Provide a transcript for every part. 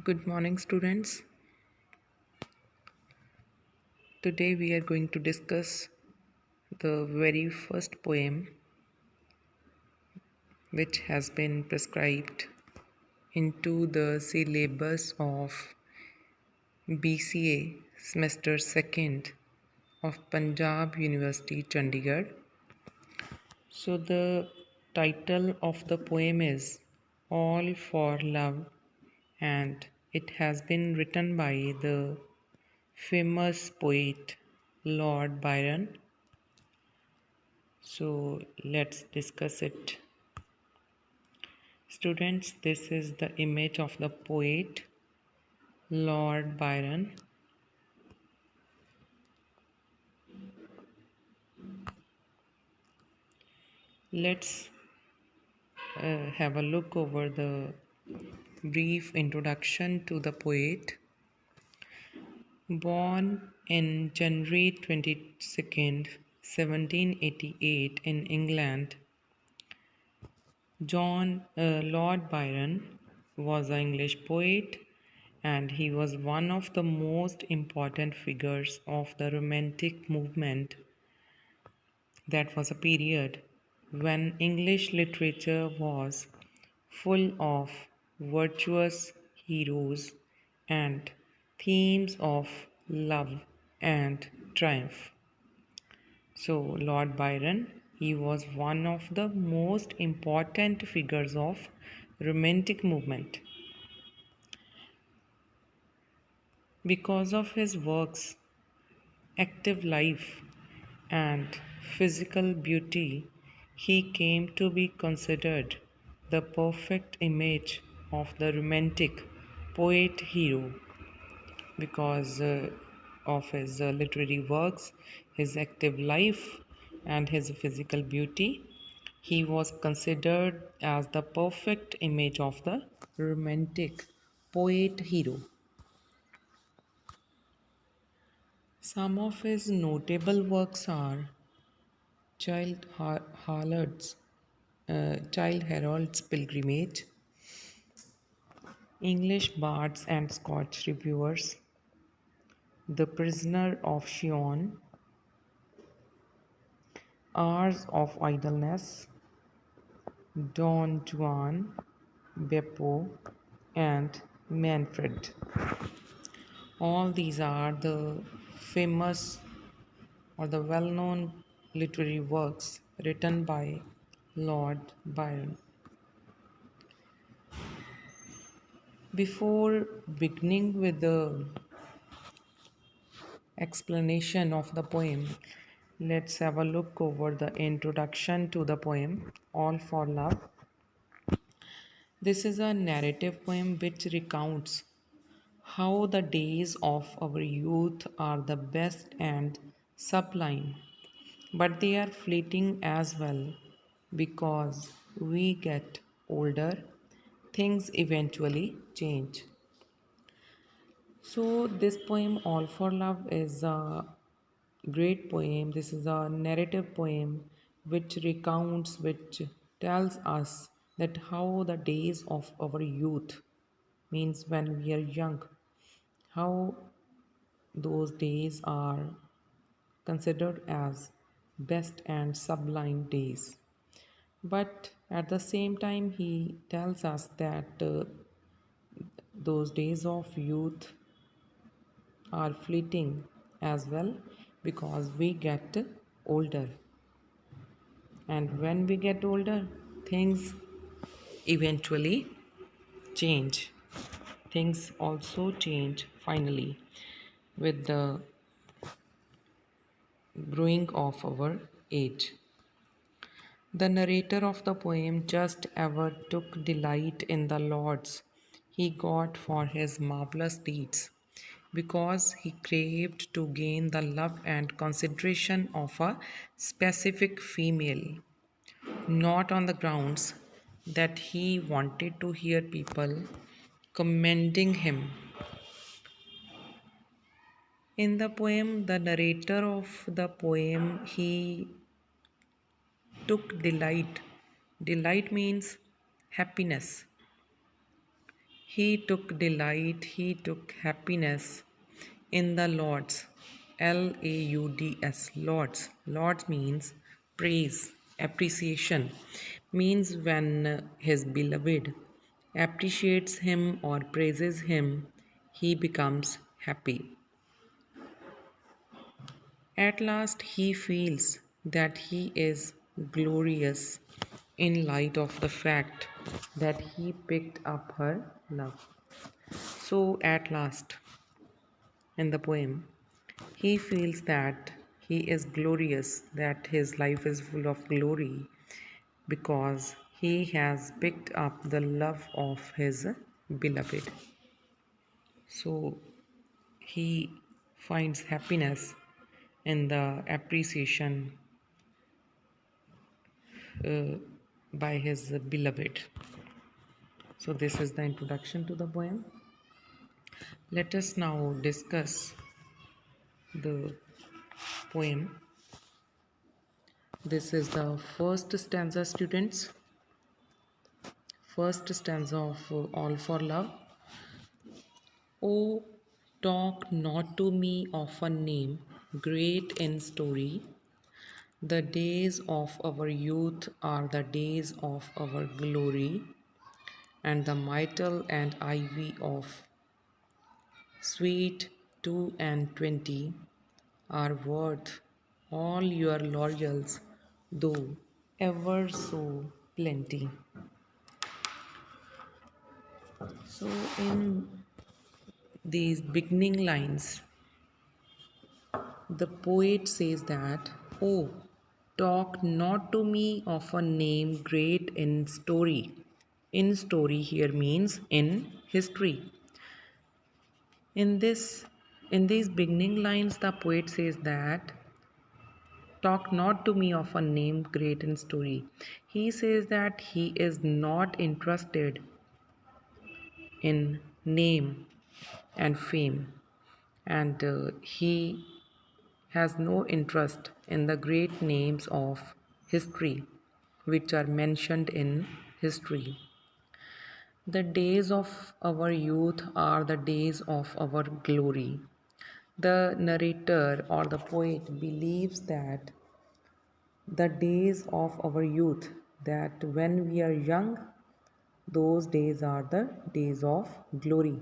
Good morning, students. Today we are going to discuss the very first poem which has been prescribed into the syllabus of B.C.A. semester 2nd of Punjab University, Chandigarh. So, the title of the poem is All for Love, and it has been written by the famous poet Lord Byron. So let's discuss it. Students, this is the image of the poet Lord Byron. Let's have a look over the brief introduction to the poet. Born in January 22nd, 1788 in England, Lord Byron was an English poet, and he was one of the most important figures of the Romantic movement. That was a period when English literature was full of virtuous heroes and themes of love and triumph. So, Lord Byron, he was one of the most important figures of Romantic movement. Because of his works, active life, and physical beauty, he came to be considered the perfect image of the romantic poet hero. Because of his literary works, his active life, and his physical beauty, he was considered as the perfect image of the romantic poet hero. Some of his notable works are Child Harold's, Child Harold's Pilgrimage, English Bards and Scotch Reviewers, The Prisoner of Chillon, Hours of Idleness, Don Juan, Beppo, and Manfred. All these are the famous or the well known literary works written by Lord Byron. Before beginning with the explanation of the poem, let's have a look over the introduction to the poem, All for Love. This is a narrative poem which recounts how the days of our youth are the best and sublime, but they are fleeting as well because we get older, things eventually change. So, this poem, All for Love, is a great poem. This is a narrative poem which recounts, which tells us that how the days of our youth, means when we are young, how those days are considered as best and sublime days. But at the same time, he tells us that those days of youth are fleeting as well because we get older. And when we get older, things eventually change. Things also change finally with the growing of our age. The narrator of the poem just ever took delight in the lords he got for his marvelous deeds, because he craved to gain the love and consideration of a specific female, not on the grounds that he wanted to hear people commending him. In the poem, the narrator of the poem, he took delight. Delight means happiness. He took delight, he took happiness in the Lord's. Lauds. Lords. Lords means praise, appreciation. Means when his beloved appreciates him or praises him, he becomes happy. At last, he feels that he is glorious in light of the fact that he picked up her love. So, at last, in the poem, he feels that he is glorious, that his life is full of glory because he has picked up the love of his beloved. So, he finds happiness in the appreciation uh, by his beloved. So, this is the introduction to the poem. Let us now discuss the poem. This is the first stanza, students. First stanza of All for Love. Oh, talk not to me of a name great in story. The days of our youth are the days of our glory, and the myrtle and ivy of sweet 2 and 20 are worth all your laurels, though ever so plenty. So, in these beginning lines, the poet says that, oh, talk not to me of a name great in story. In story here means in history. In this in these beginning lines, the poet says that talk not to me of a name great in story. He says that he is not interested in name and fame, and he has no interest in the great names of history which are mentioned in history. The days of our youth are the days of our glory. The narrator or the poet believes that the days of our youth, that when we are young, those days are the days of glory.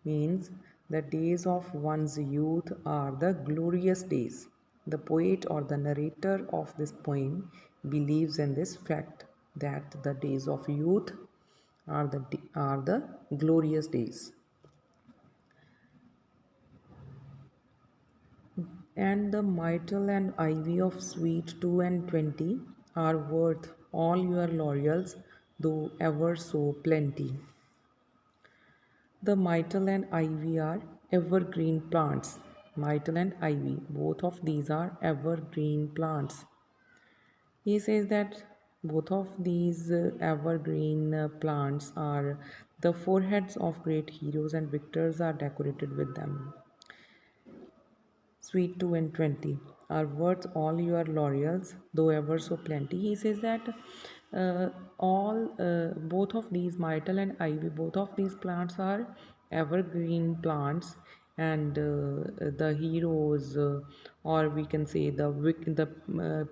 Means the days of one's youth are the glorious days. The poet or the narrator of this poem believes in this fact that the days of youth are the glorious days. And the myrtle and ivy of sweet 2 and 20 are worth all your laurels, though ever so plenty. The myrtle and ivy are evergreen plants. Myrtle and ivy, both of these are evergreen plants. He says that both of these evergreen plants are the foreheads of great heroes and victors are decorated with them. Sweet 2 and 20 are worth all your laurels, though ever so plenty. He says that both of these myrtle and ivy, both of these plants are evergreen plants, and the heroes, or we can say the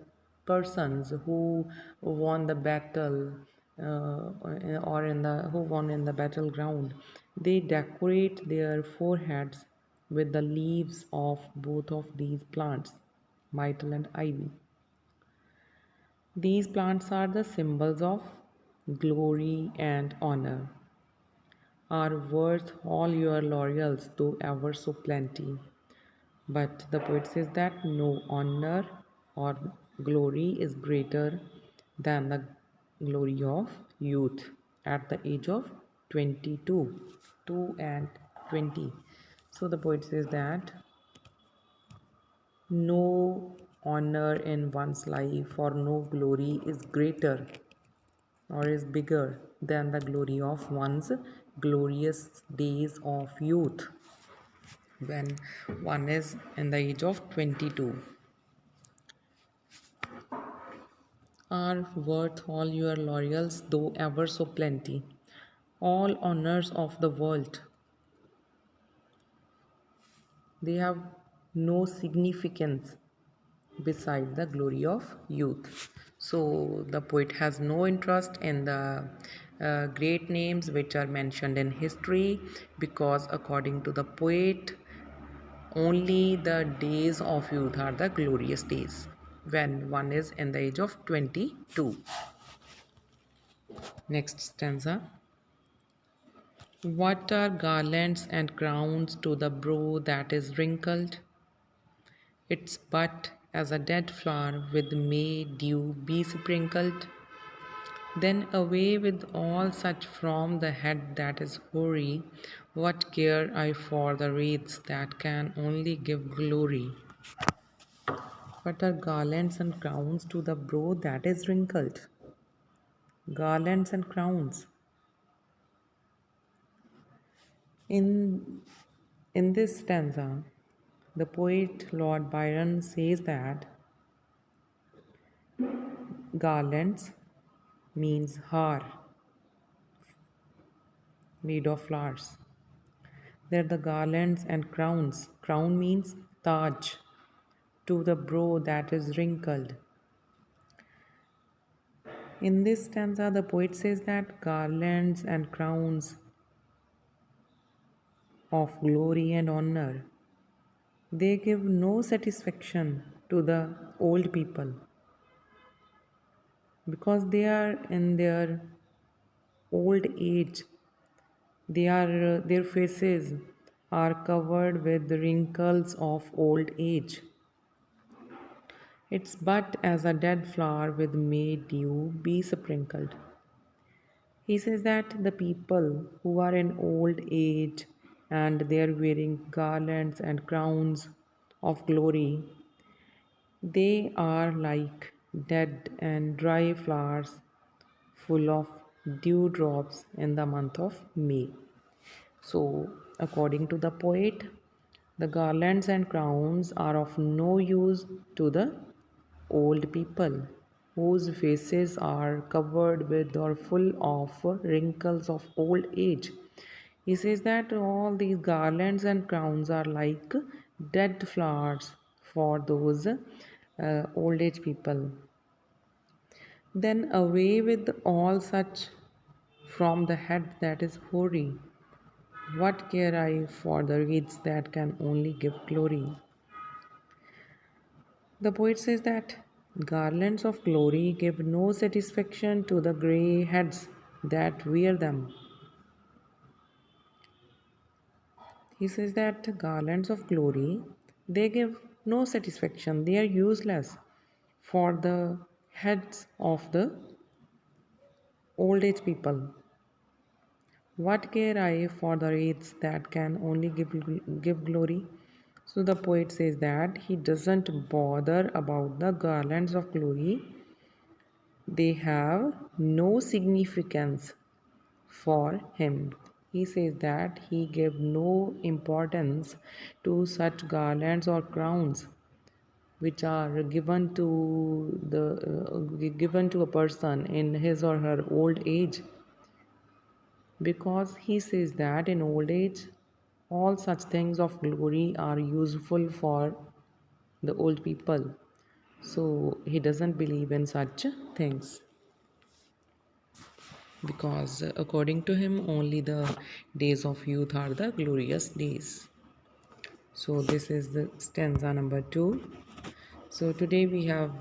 persons who won the battle or in the who won in the battleground, they decorate their foreheads with the leaves of both of these plants, myrtle and ivy. These plants are the symbols of glory and honor, are worth all your laurels, though ever so plenty. But the poet says that no honor or glory is greater than the glory of youth at the age of 22, 2 and 20. So the poet says that no honor in one's life or no glory is greater or is bigger than the glory of one's glorious days of youth when one is in the age of 22, are worth all your laurels, though ever so plenty. all honors of the world, they have no significance beside the glory of youth. So the poet has no interest in the great names which are mentioned in history, because according to the poet, only the days of youth are the glorious days when one is in the age of 22. Next stanza. What are garlands and crowns to the brow that is wrinkled? Its but as a dead flower with May dew besprinkled. Then away with all such from the head that is hoary. What care I for the wreaths that can only give glory? What are garlands and crowns to the brow that is wrinkled? Garlands and crowns. In in this stanza, the poet Lord Byron says that garlands means har made of flowers. They're the garlands and crowns. Crown means taj to the brow that is wrinkled. In this stanza, the poet says that garlands and crowns of glory and honor, they give no satisfaction to the old people because they are in their old age. Their faces are covered with the wrinkles of old age. It's but as a dead flower with May dew be sprinkled. He says that the people who are in old age and they are wearing garlands and crowns of glory, they are like dead and dry flowers full of dewdrops in the month of May. So, according to the poet, the garlands and crowns are of no use to the old people whose faces are covered with or full of wrinkles of old age. He says that all these garlands and crowns are like dead flowers for those old age people. Then away with all such from the head that is hoary. What care I for the wreaths that can only give glory? The poet says that garlands of glory give no satisfaction to the grey heads that wear them. He says that garlands of glory, they give no satisfaction, they are useless for the heads of the old age people. What care I for the wreaths that can only give glory? So the poet says that he doesn't bother about the garlands of glory. They have no significance for him. He says that he gave no importance to such garlands or crowns which are given to a person in his or her old age, because he says that in old age all such things of glory are useful for the old people, so he doesn't believe in such things, because according to him only the days of youth are the glorious days. So this is the stanza number 2. So today we have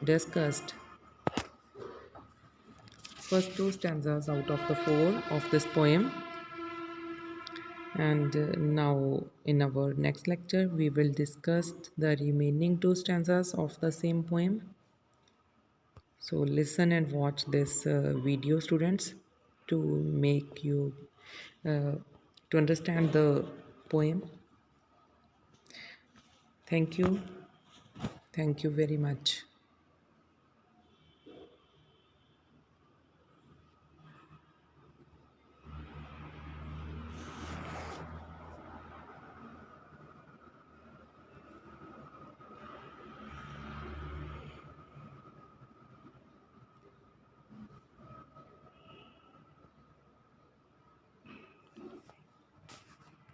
discussed first two stanzas out of the four of this poem. And now, in our next lecture, we will discuss the remaining two stanzas of the same poem. So, listen and watch this video, students, to make you to understand the poem. Thank you. Thank you very much.